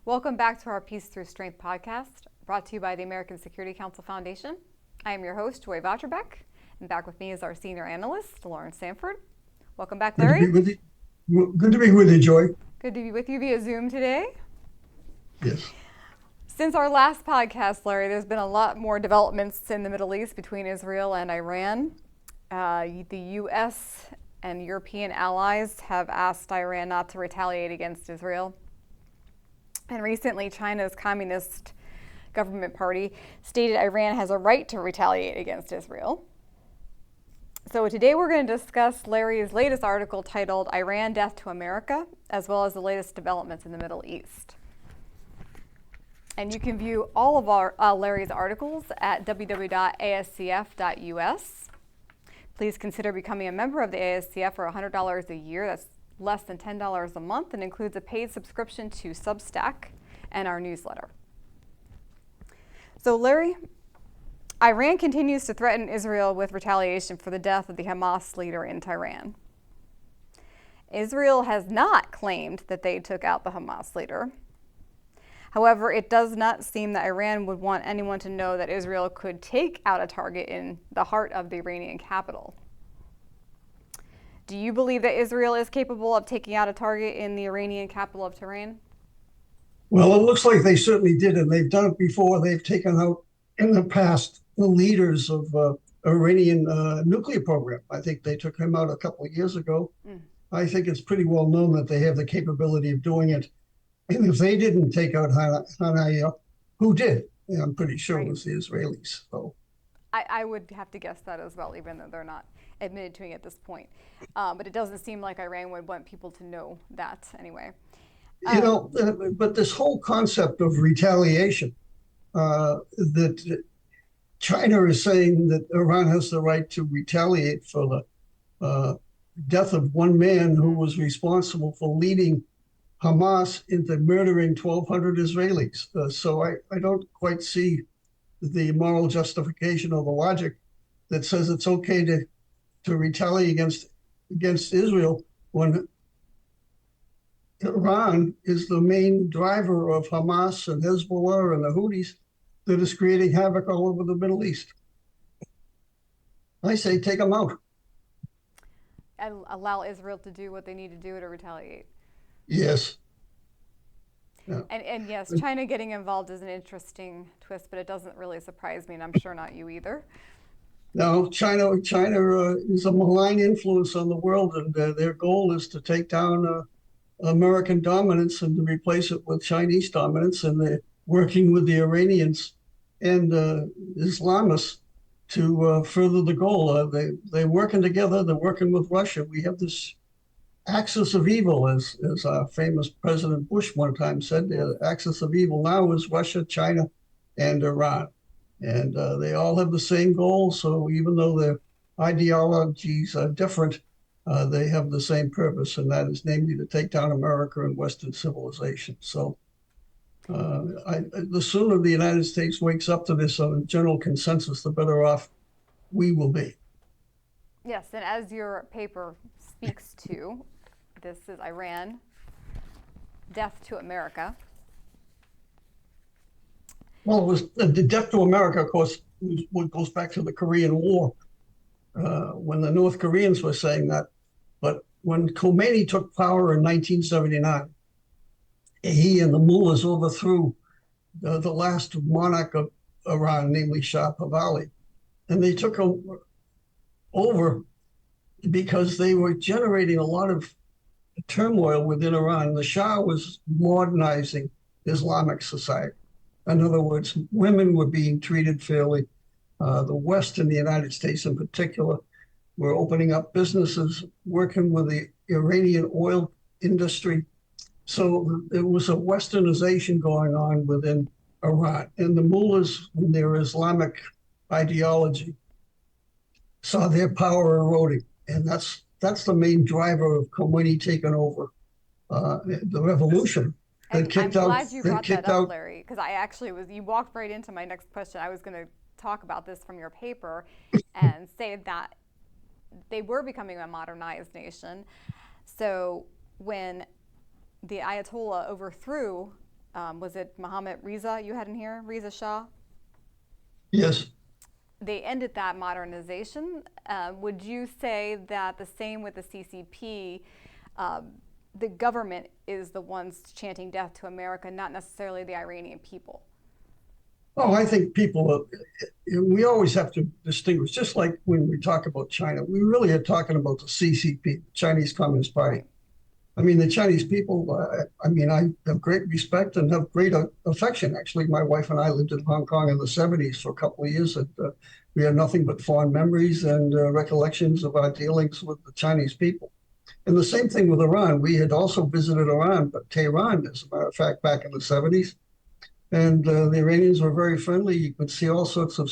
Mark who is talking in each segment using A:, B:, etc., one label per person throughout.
A: Welcome back to our Peace Through Strength podcast, brought to you by the American Security Council Foundation. I am your host, Joy Votrobek, and back with me is our senior analyst, Laurence Sanford. Welcome back, Larry.
B: Good to be with you. Good to be with you, Joy.
A: Good to be with you via Zoom today.
B: Yes.
A: Since our last podcast, Larry, there's been a lot more developments in the Middle East between Israel and Iran. The U.S. and European allies have asked Iran not to retaliate against Israel. And recently, China's Communist Government Party stated Iran has a right to retaliate against Israel. So today we're going to discuss Larry's latest article titled Iran Death to America, as well as the latest developments in the Middle East. And you can view all of our Larry's articles at www.ascf.us. Please consider becoming a member of the ASCF for $100 a year. That's less than $10 a month and includes a paid subscription to Substack and our newsletter. So Larry, Iran continues to threaten Israel with retaliation for the death of the Hamas leader in Tehran. Israel has not claimed that they took out the Hamas leader. However, it does not seem that Iran would want anyone to know that Israel could take out a target in the heart of the Iranian capital. Do you believe that Israel is capable of taking out a target in the Iranian capital of Tehran?
B: Well, it looks like they certainly did, and they've done it before. They've taken out, in the past, the leaders of Iranian nuclear program. I think they took him out a couple of years ago. I think it's pretty well known that they have the capability of doing it. And if they didn't take out Hanaya, who did? Yeah, I'm pretty sure it was the Israelis. So
A: I would have to guess that as well, even though they're not admitted to it at this point. But it doesn't seem like Iran would want people to know that anyway.
B: But this whole concept of retaliation, that China is saying that Iran has the right to retaliate for the death of one man who was responsible for leading Hamas into murdering 1,200 Israelis. So I don't quite see the moral justification or the logic that says it's okay to retaliate against Israel when Iran is the main driver of Hamas and Hezbollah and the Houthis that is creating havoc all over the Middle East. I say take them out.
A: And allow Israel to do what they need to do to retaliate.
B: Yes.
A: Yeah. And yes, China getting involved is an interesting twist, but it doesn't really surprise me, and I'm sure not you either.
B: No, China is a malign influence on the world, and their goal is to take down American dominance and to replace it with Chinese dominance. And they're working with the Iranians and Islamists to further the goal. They're working together. They're working with Russia. We have this axis of evil, as our famous President Bush one time said. The axis of evil now is Russia, China, and Iran. And they all have the same goal. So even though their ideologies are different, they have the same purpose, and that is namely to take down America and Western civilization. So the sooner the United States wakes up to this on a general consensus, the better off we will be.
A: Yes, and as your paper speaks to, this is Iran, death to America.
B: Well, it was the death to America, of course, what goes back to the Korean War, when the North Koreans were saying that. But when Khomeini took power in 1979, he and the mullahs overthrew the last monarch of Iran, namely Shah Pahlavi. And they took over because they were generating a lot of turmoil within Iran. The Shah was modernizing Islamic society. In other words, women were being treated fairly. The West and the United States in particular were opening up businesses, working with the Iranian oil industry. So there was a westernization going on within Iran. And the mullahs, in their Islamic ideology, saw their power eroding. And that's the main driver of Khomeini taking over the revolution.
A: And I'm glad you brought that up, Larry, because you walked right into my next question. I was going to talk about this from your paper and say that they were becoming a modernized nation. So when the Ayatollah overthrew was it Mohammed Reza you had in here, Reza Shah?
B: Yes.
A: They ended that modernization. Would you say that the same with the CCP? The government is the ones chanting death to America, not necessarily the Iranian people.
B: Oh, I think we always have to distinguish, just like when we talk about China, we really are talking about the CCP, Chinese Communist Party.
A: Right.
B: I mean, the Chinese people, I have great respect and have great affection. Actually, my wife and I lived in Hong Kong in the 70s for a couple of years, and we had nothing but fond memories and recollections of our dealings with the Chinese people. And the same thing with Iran. We had also visited Iran, but Tehran, as a matter of fact, back in the 70s. And the Iranians were very friendly. You could see all sorts of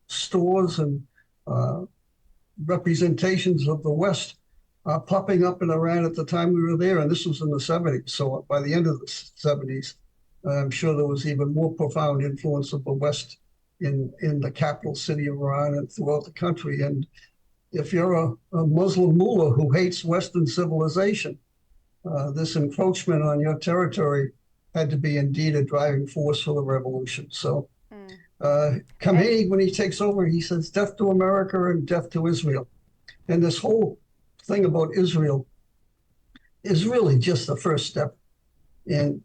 B: stores and representations of the West popping up in Iran at the time we were there. And this was in the 70s. So by the end of the 70s, I'm sure there was even more profound influence of the West in the capital city of Iran and throughout the country. And if you're a Muslim mullah who hates Western civilization, this encroachment on your territory had to be indeed a driving force for the revolution. So Khomeini, when he takes over, he says death to America and death to Israel. And this whole thing about Israel is really just the first step in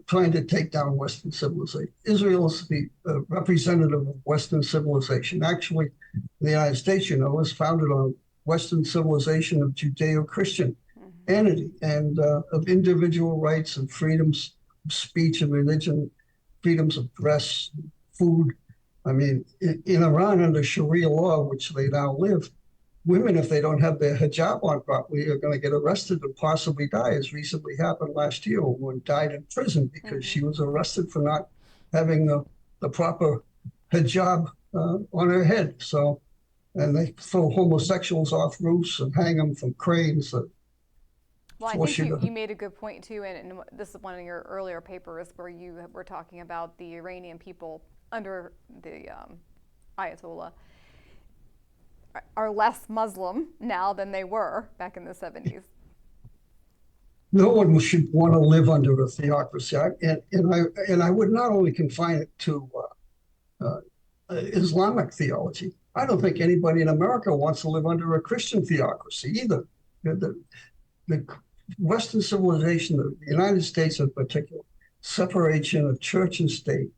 B: trying to take down Western civilization. Israel is the representative of Western civilization. Actually, the United States, is founded on Western civilization of Judeo-Christian entity and of individual rights and freedoms of speech and religion, freedoms of press, food. I mean, in Iran, under Sharia law, which they now live, women, if they don't have their hijab on properly, are going to get arrested and possibly die, as recently happened last year. A woman died in prison because she was arrested for not having the proper hijab on her head. So, and they throw homosexuals off roofs and hang them from cranes.
A: Well, I think you made a good point, too, and this is one of your earlier papers where you were talking about the Iranian people under the Ayatollah are less Muslim now than they were back in the 70s.
B: No one should want to live under a theocracy. And I would not only confine it to Islamic theology. I don't think anybody in America wants to live under a Christian theocracy either. The Western civilization, the United States in particular, separation of church and state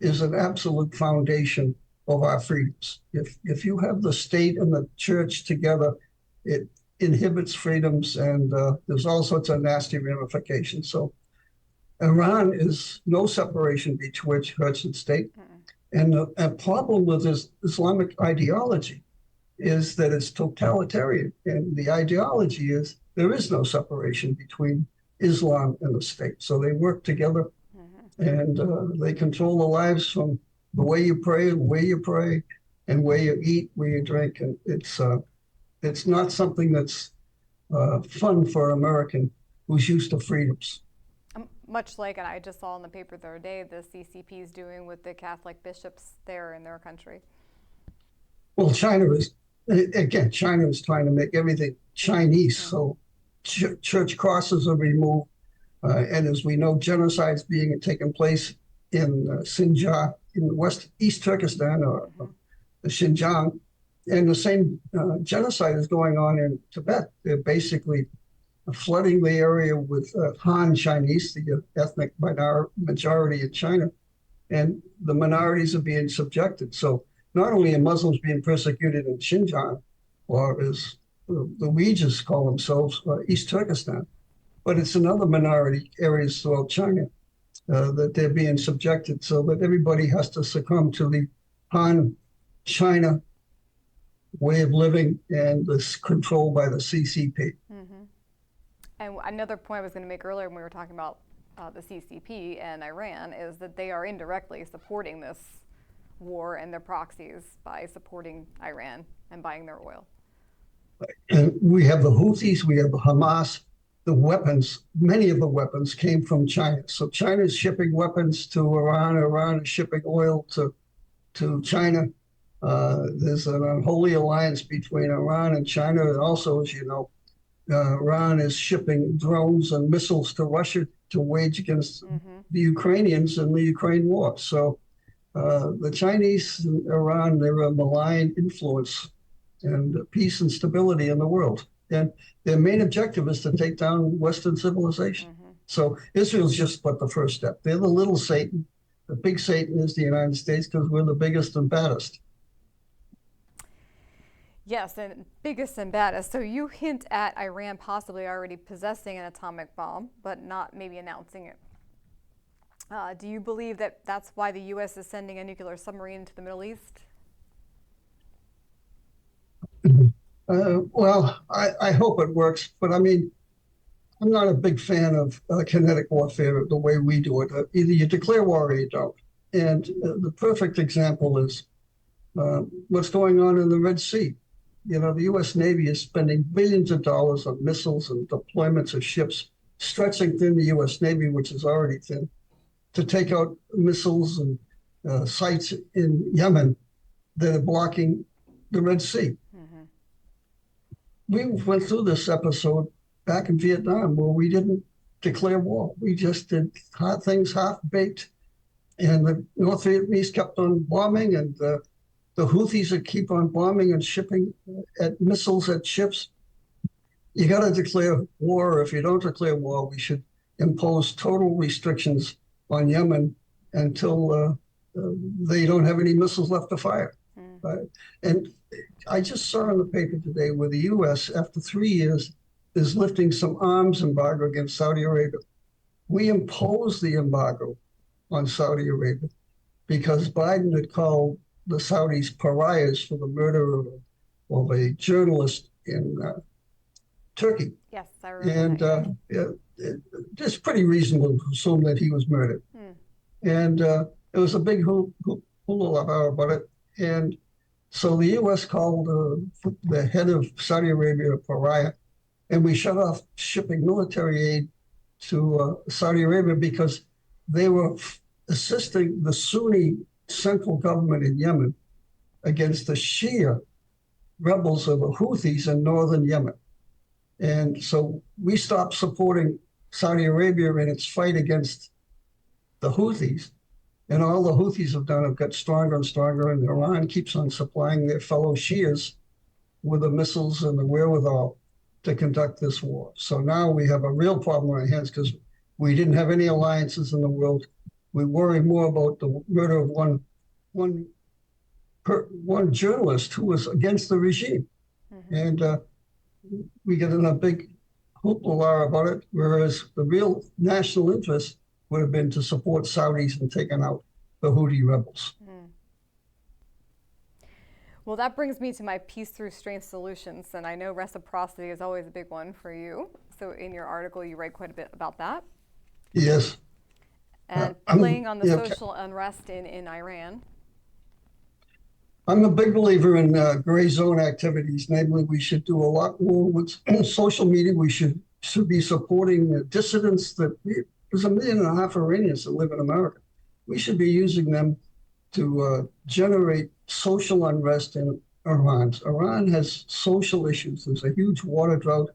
B: is an absolute foundation of our freedoms. If you have the state and the church together, it inhibits freedoms, and there's all sorts of nasty ramifications. So Iran is no separation between church and state. And a problem with this Islamic ideology is that it's totalitarian. And the ideology is there is no separation between Islam and the state. So they work together and they control the lives from the way you pray and where you pray and where you eat, where you drink. And it's not something that's fun for an American who's used to freedoms.
A: Much like, and I just saw in the paper the other day, the CCP is doing with the Catholic bishops there in their country.
B: Well, China is trying to make everything Chinese. So church crosses are removed. And as we know, genocides being taken place in Xinjiang, in East Turkestan, or Xinjiang. And the same genocide is going on in Tibet. They're basically flooding the area with Han Chinese, the ethnic majority in China, and the minorities are being subjected. So not only are Muslims being persecuted in Xinjiang, or as the Uyghurs call themselves, East Turkestan, but it's in other minority areas throughout China that they're being subjected, so that everybody has to succumb to the Han China way of living and this control by the CCP.
A: And another point I was going to make earlier when we were talking about the CCP and Iran is that they are indirectly supporting this war and their proxies by supporting Iran and buying their oil.
B: And we have the Houthis, we have the Hamas. The weapons, many of the weapons came from China. So China is shipping weapons to Iran. Iran is shipping oil to China. There's an unholy alliance between Iran and China. And also, as you know, Iran is shipping drones and missiles to Russia to wage against the Ukrainians in the Ukraine war. So the Chinese and Iran, they're a malign influence and peace and stability in the world. And their main objective is to take down Western civilization. So Israel's just but the first step. They're the little Satan. The big Satan is the United States because we're the biggest and baddest.
A: Yes, and biggest and baddest. So you hint at Iran possibly already possessing an atomic bomb, but not maybe announcing it. Do you believe that that's why the U.S. is sending a nuclear submarine into the Middle East?
B: Well, I hope it works, but I mean, I'm not a big fan of kinetic warfare the way we do it. Either you declare war or you don't. And the perfect example is what's going on in the Red Sea. You know, the U.S. Navy is spending billions of dollars on missiles and deployments of ships, stretching thin the U.S. Navy, which is already thin, to take out missiles and sites in Yemen that are blocking the Red Sea. We went through this episode back in Vietnam where we didn't declare war. We just did things half-baked. And the North Vietnamese kept on bombing, and the Houthis that keep on bombing and shipping at missiles at ships. You got to declare war. If you don't declare war, we should impose total restrictions on Yemen until they don't have any missiles left to fire. And I just saw in the paper today where the U.S., after 3 years, is lifting some arms embargo against Saudi Arabia. We imposed the embargo on Saudi Arabia because Biden had called the Saudis pariahs for the murder of a journalist in Turkey.
A: Yes, I remember.
B: And it's pretty reasonable to assume that he was murdered. And it was a big hula about it. And so the U.S. called the head of Saudi Arabia a pariah, and we shut off shipping military aid to Saudi Arabia because they were assisting the Sunni central government in Yemen against the Shia rebels of the Houthis in northern Yemen. And so we stopped supporting Saudi Arabia in its fight against the Houthis. And all the Houthis have done have got stronger and stronger, and Iran keeps on supplying their fellow Shias with the missiles and the wherewithal to conduct this war. So now we have a real problem on our hands because we didn't have any alliances in the world. We worry more about the murder of one journalist who was against the regime. And we get in a big hoopla about it, whereas the real national interest would have been to support Saudis in taking out the Houthi rebels.
A: Well, that brings me to my peace through strength solutions, and I know reciprocity is always a big one for you. So in your article, you write quite a bit about that.
B: Yes.
A: And playing on the social unrest in Iran.
B: I'm a big believer in gray zone activities. Namely, we should do a lot more with social media. We should be supporting dissidents. There's 1.5 million Iranians that live in America. We should be using them to generate social unrest in Iran. Iran has social issues. There's a huge water drought,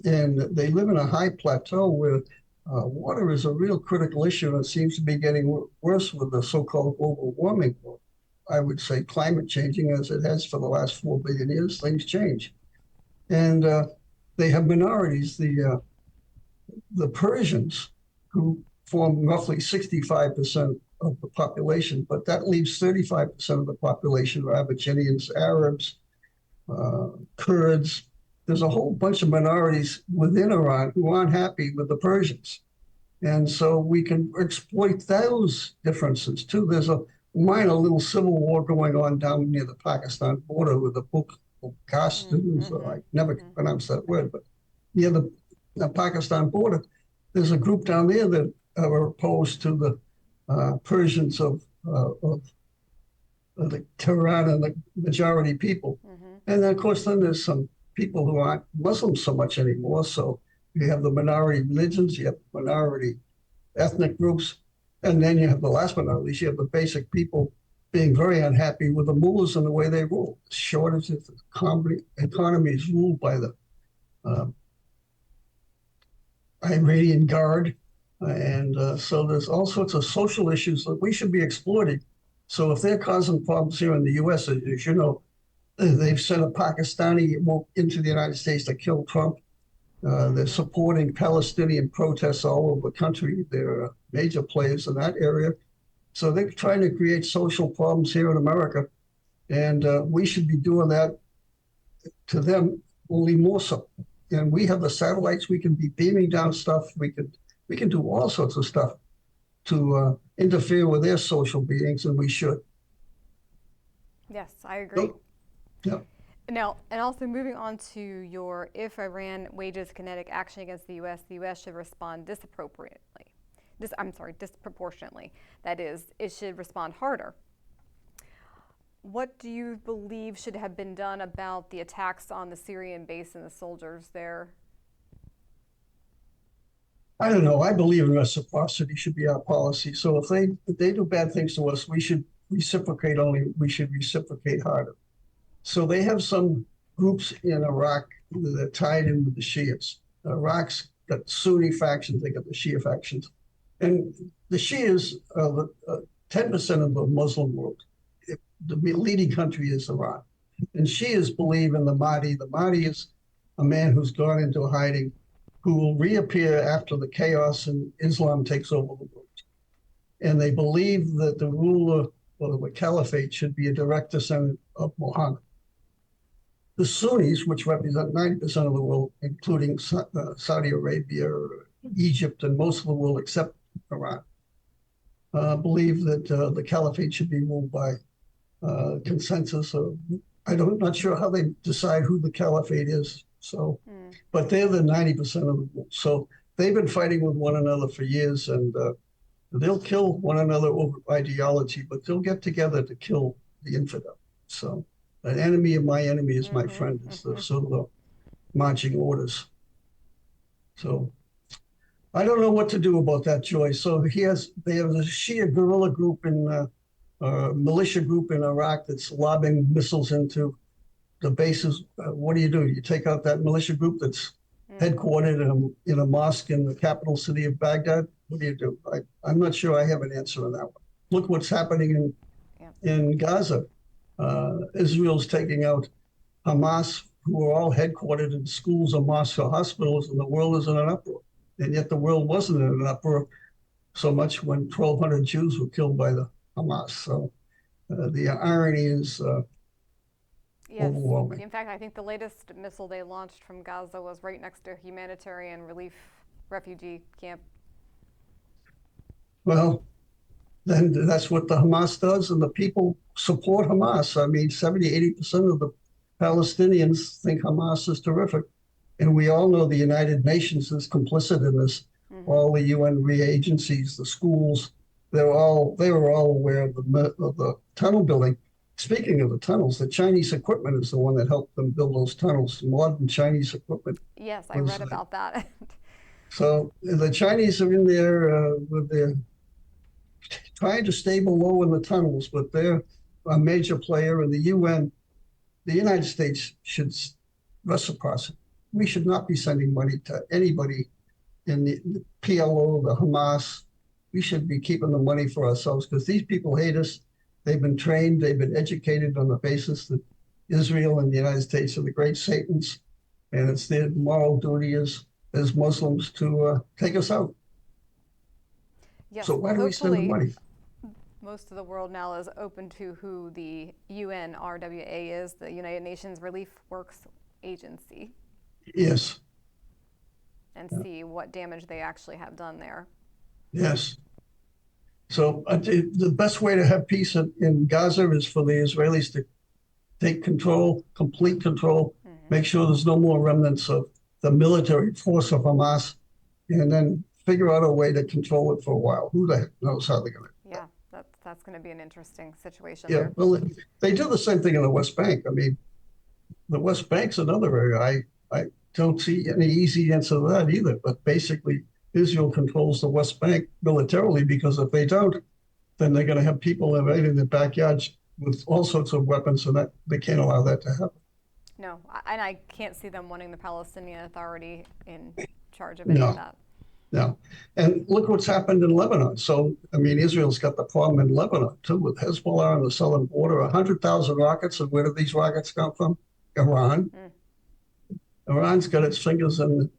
B: and they live in a high plateau where water is a real critical issue, and it seems to be getting worse with the so-called global warming. I would say climate changing as it has for the last 4 billion years, things change. And they have minorities, the Persians, who form roughly 65% of the population, but that leaves 35% of the population are Aboriginals, Arabs, Kurds. There's a whole bunch of minorities within Iran who aren't happy with the Persians. And so we can exploit those differences too. There's a minor little civil war going on down near the Pakistan border with the I never pronounce that word, but near the Pakistan border, there's a group down there that are opposed to the Persians of the Tehran and the majority people. And then, of course, then there's some people who aren't Muslims so much anymore. So you have the minority religions, you have minority ethnic groups, and then you have the last but not least, you have the basic people being very unhappy with the mullahs and the way they rule. Shortage of the economy is ruled by the Iranian Guard, So there's all sorts of social issues that we should be exploiting. So if they're causing problems here in the U.S., as you know, they've sent a Pakistani into the United States to kill Trump. They're supporting Palestinian protests all over the country. They're major players in that area. So they're trying to create social problems here in America. And we should be doing that to them, only more so. And we have the satellites. We can be beaming down stuff. We can do all sorts of stuff to interfere with their social beings, and we should.
A: Yes, I agree.
B: Yeah.
A: Now, and also moving on to your, if Iran wages kinetic action against the U.S. should respond disproportionately. That is, it should respond harder. What do you believe should have been done about the attacks on the Syrian base and the soldiers there?
B: I don't know. I believe in reciprocity should be our policy. So if they do bad things to us, we should reciprocate only. We should reciprocate harder. So they have some groups in Iraq that are tied in with the Shias. Iraq's got Sunni factions, they got the Shia factions. And the Shias are 10% of the Muslim world. The leading country is Iran. And Shias believe in the Mahdi. The Mahdi is a man who's gone into hiding, who will reappear after the chaos and Islam takes over the world. And they believe that the ruler or the caliphate should be a direct descendant of Muhammad. The Sunnis, which represent 90% of the world, including Saudi Arabia, Egypt, and most of the world except Iran, believe that the caliphate should be ruled by consensus. I'm not sure how they decide who the caliphate is. So, but they're the 90% of the world. So they've been fighting with one another for years, and they'll kill one another over ideology, but they'll get together to kill the infidel. So an enemy of my enemy is my friend is the sort of the marching orders. So I don't know what to do about that, Joy. So they have a Shia guerrilla group in militia group in Iraq that's lobbing missiles into the bases. What do? You take out that militia group that's headquartered in a mosque in the capital city of Baghdad? What do? I'm not sure I have an answer on that one. Look what's happening in Gaza. Israel's taking out Hamas, who are all headquartered in schools or mosques or hospitals, and the world is in an uproar. And yet the world wasn't in an uproar so much when 1,200 Jews were killed by the Hamas. So the irony is overwhelming.
A: In fact, I think the latest missile they launched from Gaza was right next to a humanitarian relief refugee camp.
B: Well, then that's what the Hamas does, and the people support Hamas. I mean, 70-80% of the Palestinians think Hamas is terrific. And we all know the United Nations is complicit in this. All the UN agencies, the schools, they were all aware of the tunnel building. Speaking of the tunnels, the Chinese equipment is the one that helped them build those tunnels, modern Chinese equipment.
A: Yes, I read about that.
B: So the Chinese are in there with their trying to stay below in the tunnels, but they're a major player in the UN. The United States should reciprocate. We should not be sending money to anybody in the PLO, the Hamas. We should be keeping the money for ourselves because these people hate us. They've been trained, they've been educated on the basis that Israel and the United States are the great Satans, and it's their moral duty as Muslims to take us out.
A: Yes,
B: so why do we spend the money?
A: Most of the world now is open to who the UNRWA is, the United Nations Relief Works Agency.
B: Yes.
A: And see what damage they actually have done there.
B: Yes. So the best way to have peace in Gaza is for the Israelis to take control, complete control, make sure there's no more remnants of the military force of Hamas, and then figure out a way to control it for a while. Who the heck knows how they're going to do that?
A: Yeah, that's going to be an interesting situation.
B: Yeah,
A: there.
B: well, they do the same thing in the West Bank. I mean, the West Bank's another area. I don't see any easy answer to that either, but basically Israel controls the West Bank militarily because if they don't, then they're going to have people invading their backyards with all sorts of weapons, and that they can't allow that to happen.
A: No, and I can't see them wanting the Palestinian Authority in charge of any of that.
B: Yeah. And look what's happened in Lebanon. So, I mean, Israel's got the problem in Lebanon, too, with Hezbollah on the southern border. 100,000 rockets. And where do these rockets come from? Iran.
A: Mm.
B: Iran's got its fingers in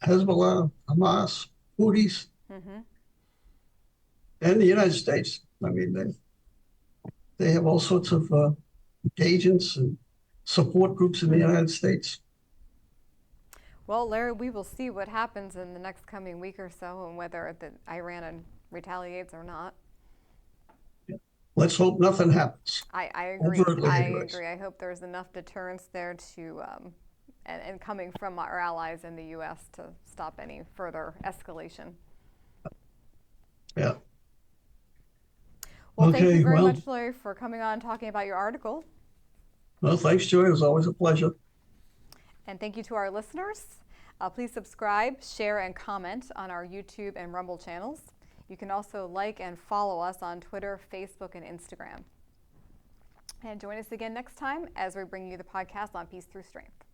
B: Hezbollah, Hamas, Houthis,
A: Mm-hmm.
B: and the United States. I mean, they have all sorts of agents and support groups in the United States.
A: Well, Larry, we will see what happens in the next coming week or so and whether Iran retaliates or not.
B: Let's hope nothing happens.
A: I agree.
B: Overtly,
A: I
B: anyways.
A: agree. I hope there's enough deterrence there to, and coming from our allies in the U.S. to stop any further escalation.
B: Yeah.
A: Well, thank you very much, Larry, for coming on and talking about your article.
B: Well, thanks, Joy. It was always a pleasure.
A: And thank you to our listeners. Please subscribe, share, and comment on our YouTube and Rumble channels. You can also like and follow us on Twitter, Facebook, and Instagram. And join us again next time as we bring you the podcast on Peace Through Strength.